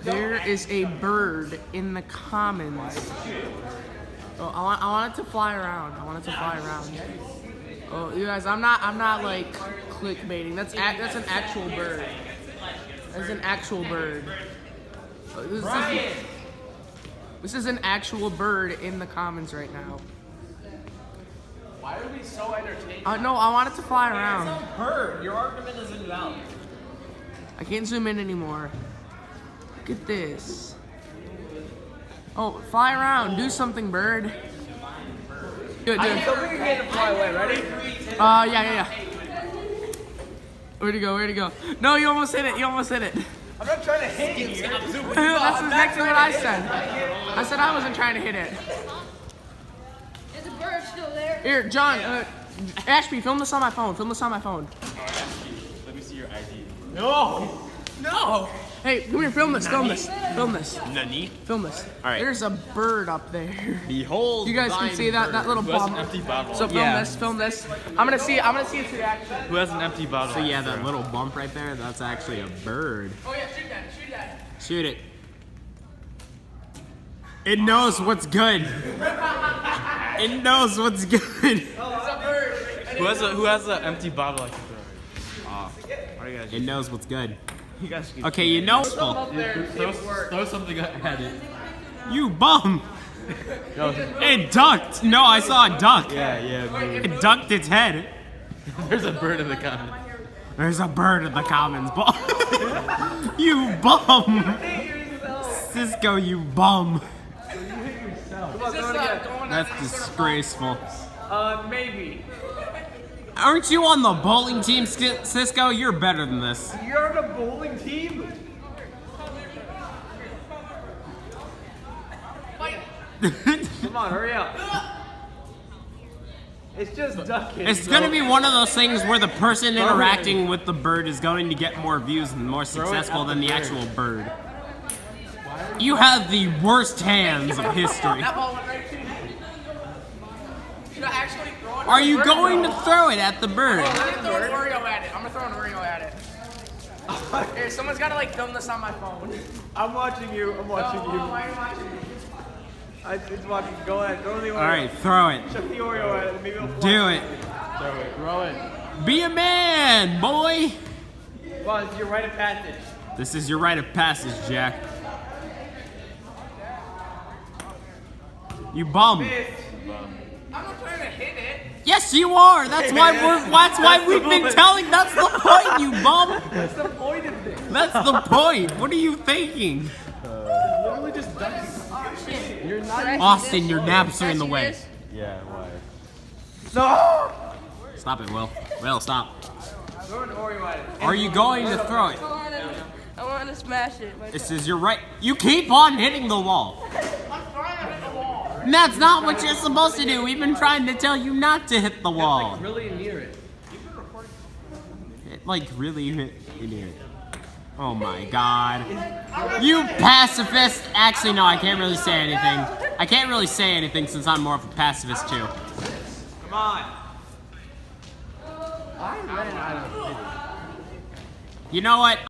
There is a bird in the commons. Oh, I want it to fly around. I want it to fly around. Oh, you guys, I'm not like clickbaiting. That's an actual bird. That's an actual bird. This is an actual bird in the commons right now. Why are we so entertained? No, I want it to fly around. It's a bird. Your argument is invalid. I can't zoom in anymore. Look at this. Oh, fly around. Do something, bird. Do it, do it. So we can get to fly away. Ready? Yeah. Where'd he go? Where'd he go? No, you almost hit it. You almost hit it. I'm not trying to hit you. That's exactly what I said. I said I wasn't trying to hit it. Is the bird still there? Here, John, Ashby, film this on my phone. Film this on my phone. Let me see your ID. No. Hey, come here, film this. Film this. Nani? Film this. All right. There's a bird up there. Behold. You guys can see that little Who has bump. an empty bottle? So film this. I'm gonna see its reaction. Who has an empty bottle? So yeah, that little bump right there, that's actually a bird. Oh yeah, shoot that. Shoot it. It knows what's good. It knows what's good. It's a bird. Who has an empty bottle I can throw? What are you guys It knows what's good. You guys can Okay, you know. throw something at it. You bum. It ducked. No, I saw a duck. Yeah. It ducked its head. There's a bird in the comment. There's a bird in the commons. You bum. Cisco, you bum. That's disgraceful. Maybe. Aren't you on the bowling team, Cisco? You're better than this. You're on a bowling team? Come on, hurry up. It's just ducking. It's gonna be one of those things where the person interacting with the bird is going to get more views and more successful than the actual bird. You have the worst hands of history. That ball went right to you. Should I actually throw it? Are you going to throw it at the bird? I'm gonna throw an Oreo at it. Here, someone's gotta like film this on my phone. I'm watching you. Why are you watching me? It's watching. Go ahead. Throw the Oreo. Alright, throw it. Chuck the Oreo at it. Maybe it'll fly. Do it. Throw it. Be a man, boy. Come on, it's your rite of passage. This is your rite of passage, Jack. You bum. I'm not trying to hit it. Yes, you are. That's why we've been telling. That's the point, you bum. That's the point of this. That's the point. What are you thinking? Literally just ducking. You're not. Austin, your naps are in the way. Yeah, why? No! Stop it, Will. Will, stop. Throw an Oreo at it. Are you going to throw it? I want to smash it. This is your right. You keep on hitting the wall. That's not what you're supposed to do. We've been trying to tell you not to hit the wall. Really near it. Like really hit near it. Oh my god. You pacifist! Actually, no, I can't really say anything. I can't really say anything since I'm more of a pacifist too. Come on. I ran out of. You know what?